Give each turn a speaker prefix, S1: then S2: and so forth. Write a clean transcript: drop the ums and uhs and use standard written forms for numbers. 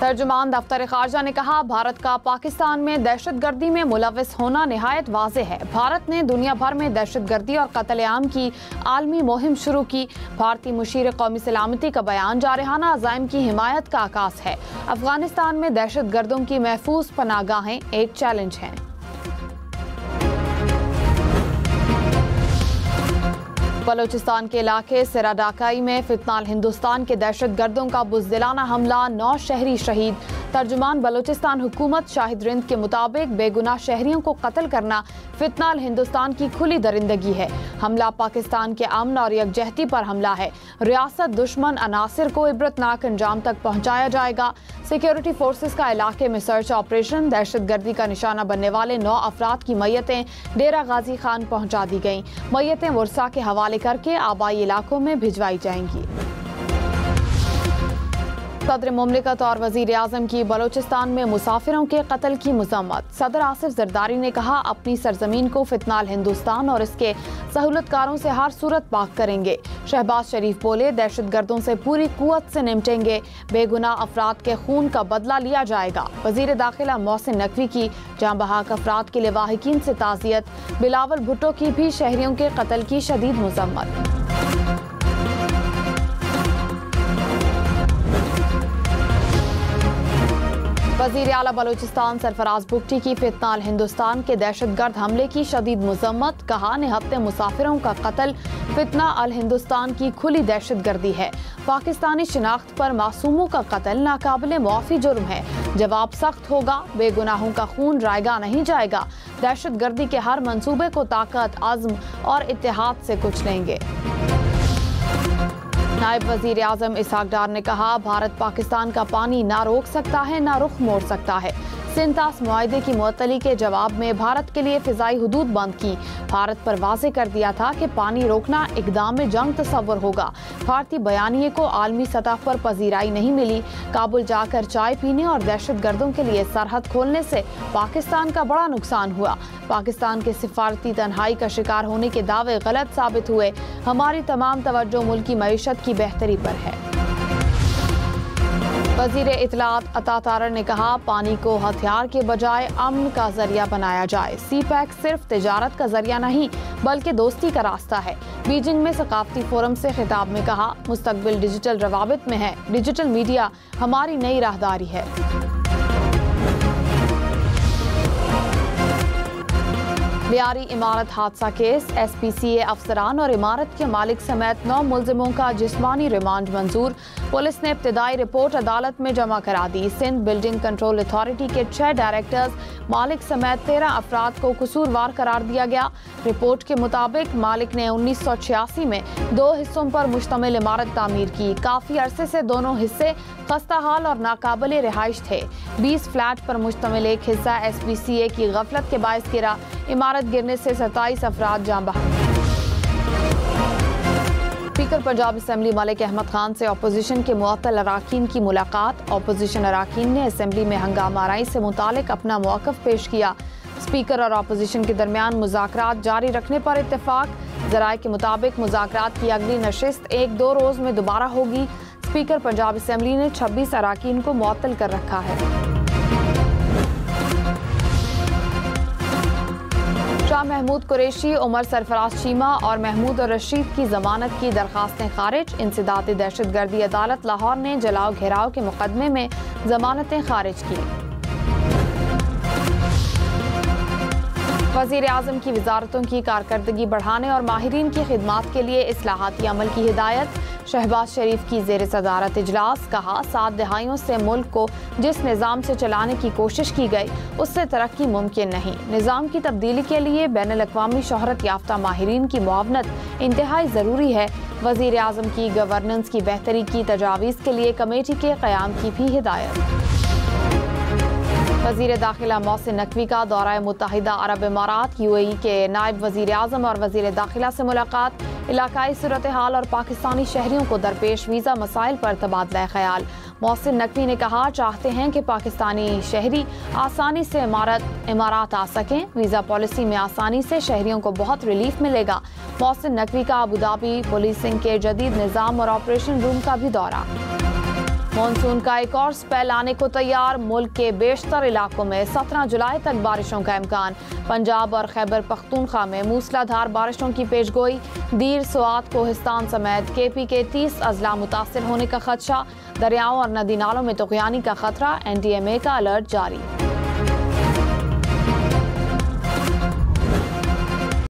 S1: तर्जुमान दफ्तर खारजा ने कहा, भारत का पाकिस्तान में दहशतगर्दी में मुलव्वस होना निहायत वाज़ेह है। भारत ने दुनिया भर में दहशतगर्दी और कत्ल-ए-आम की आलमी मुहिम शुरू की। भारतीय मुशीर कौमी सलामती का बयान जारहाना अज़ाइम की हिमायत का आकाश है। अफगानिस्तान में दहशतगर्दों की महफूज पनाहगाहें एक चैलेंज हैं। बलोचिस्तान के इलाके सिराडाकाई में फितनाल हिंदुस्तान के दहशतगर्दों का बुज़दिलाना हमला, 9 शहरी शहीद। तर्जुमान बलोचिस्तान हुकूमत शाहिद रिंद के मुताबिक बेगुनाह शहरियों को कत्ल करना फितनाल हिंदुस्तान की खुली दरिंदगी है। हमला पाकिस्तान के अमन और यकजहती पर हमला है। रियासत दुश्मन अनासिर को इबरतनाक अंजाम तक पहुंचाया जाएगा। सिक्योरिटी फोर्सेस का इलाके में सर्च ऑपरेशन, दहशतगर्दी का निशाना बनने वाले 9 अफराद की मैयतें डेरा गाजी खान पहुंचा दी गईं। मैयतें वर्सा के हवाले करके आबाई इलाकों में भिजवाई जाएंगी। सदर मुमलिकत और वजीर आज़म की बलोचिस्तान में मुसाफिरों के कत्ल की मज़म्मत। सदर आसिफ जरदारी ने कहा, अपनी सरजमीन को फितनाल हिंदुस्तान और इसके सहूलतकारों से हर सूरत पाक करेंगे। शहबाज शरीफ बोले, दहशतगर्दों से पूरी कुव्वत से निपटेंगे। बेगुनाह अफराद के खून का बदला लिया जाएगा। वजीर दाखिला मोहसिन नकवी की जाँ बहक अफराद के लवाहिकीन से ताज़ियत। बिलावल भुट्टो की भी शहरियों के कत्ल की शदीद मज़म्मत। वज़ीर आला बलोचिस्तान सरफराज भुट्टी की फितनाल हिंदुस्तान के दहशतगर्द हमले की शदीद मज़म्मत। कहा, निहत्ते मुसाफिरों का कत्ल फितना अल हिंदुस्तान की खुली दहशतगर्दी है। पाकिस्तानी शिनाख्त पर मासूमों का कत्ल नाकाबिले मुआफ़ी जुर्म है। जवाब सख्त होगा। बेगुनाहों का खून रायगा नहीं जाएगा। दहशतगर्दी के हर मंसूबे को ताकत, अज़्म और इत्तेहाद से कुचलेंगे लेंगे। नायब वजीर आज़म इसहाक डार ने कहा, भारत पाकिस्तान का पानी ना रोक सकता है ना रुख मोड़ सकता है। सिंतास मुआहदे की मुअत्तली के जवाब में भारत के लिए फ़िज़ाई हुदूद बंद की। भारत पर वाज़े कर दिया था कि पानी रोकना इक़दाम में जंग तस्वुर होगा। भारतीय बयानिए को आलमी सतह पर पजीराई नहीं मिली। काबुल जाकर चाय पीने और दहशतगर्दों के लिए सरहद खोलने से पाकिस्तान का बड़ा नुकसान हुआ। पाकिस्तान के सिफारती तन्हाई का शिकार होने के दावे गलत साबित हुए। हमारी तमाम तवज्जो मुल्क की मईशत की बेहतरी पर है। वज़ीर इत्तलात अता तारर ने कहा, पानी को हथियार के बजाय अमन का जरिया बनाया जाए। सी पैक सिर्फ तिजारत का जरिया नहीं बल्कि दोस्ती का रास्ता है। बीजिंग में सकाफती फोरम से खिताब में कहा, मुस्तकबिल डिजिटल रवाबित में है। डिजिटल मीडिया हमारी नई राहदारी है। लियारी इमारत हादसा केस, SPCA अफसरान और इमारत के मालिक समेत 9 मुलजिमों का जिस्मानी रिमांड मंजूर। पुलिस ने इब्तिदाई रिपोर्ट अदालत में जमा करा दी। सिंध बिल्डिंग कंट्रोल अथॉरिटी के 6 डायरेक्टर्स, मालिक समेत 13 अफराद को कसूरवार करार दिया गया। रिपोर्ट के मुताबिक मालिक ने 1986 में 2 हिस्सों पर मुश्तमिल इमारत तामीर की। काफ़ी अरसे से दोनों हिस्से खस्ताहाल और नाकाबिले रिहाइश थे। 20 फ्लैट पर मुश्तमिल एक हिस्सा SPCA की गफलत के बायस गिरा। इमारत गिरने से 27 अफराद जान बहक। स्पीकर पंजाब असेंबली मलिक अहमद खान से अपोजिशन के मुअत्तल अराकीन की मुलाकात। अपोजिशन अराकीन ने असेंबली में हंगामा आराई से मुतालिक अपना मौक़िफ़ पेश किया। स्पीकर और अपोजिशन के दरमियान मुज़ाकरात जारी रखने पर इत्तेफाक। ज़राए के मुताबिक मुज़ाकरात की अगली नशिस्त 1-2 रोज़ में दोबारा होगी। स्पीकर पंजाब असेंबली ने 26 अराकीन को मुअत्तल कर रखा है। शाह महमूद कुरैशी, उमर सरफराज चीमा और महमूद और रशीद की जमानत की दरखास्तें खारिज। इंसदाद दहशतगर्दी अदालत लाहौर ने जलाओ घेराव के मुकदमे में जमानतें खारिज की। वज़ीर आज़म की वजारतों की कारकर्दगी बढ़ाने और माहिरीन की खिदमात के लिए इस्लाहाती अमल की हिदायत। शहबाज शरीफ की ज़ेर सदारत इजलास। कहा, 7 दहाइयों से मुल्क को जिस निज़ाम से चलाने की कोशिश की गई उससे तरक्की मुमकिन नहीं। निज़ाम की तब्दीली के लिए बैनुल अक़वामी शोहरत याफ्ता माहिरीन की मुआवनत इंतहाई ज़रूरी है। वज़ीर आज़म की गवर्नेंस की बेहतरी की तजावीज़ के लिए कमेटी के क़याम की भी हिदायत। वज़ीर दाखिला मोहसिन नकवी का दौरा मुत्तहिदा अरब इमारात UAE के नायब वज़ीर आज़म और वज़ीर दाखिला से मुलाकात। इलाकाई सूरत हाल और पाकिस्तानी शहरियों को दरपेश वीज़ा मसाइल पर तबादला ख्याल। मोहसिन नकवी ने कहा, चाहते हैं कि पाकिस्तानी शहरी आसानी से इमारात आ सकें। वीज़ा पॉलिसी में आसानी से शहरियों को बहुत रिलीफ मिलेगा। मोहसिन नकवी का अबू धाबी पुलिसिंग के जदीद निज़ाम और ऑपरेशन रूम का भी दौरा। मॉनसून का एक और स्पेल आने को तैयार। मुल्क के बेशतर इलाकों में 17 जुलाई तक बारिशों का इम्कान। पंजाब और खैबर पख्तूनख्वा में मूसलाधार बारिशों की पेशगोई। दीर, स्वात, कोहिस्तान समेत KP के 30 अजला मुतासिर होने का खदशा। दरियाओं और नदी नालों में तुग़यानी का खतरा। NDMA का अलर्ट जारी।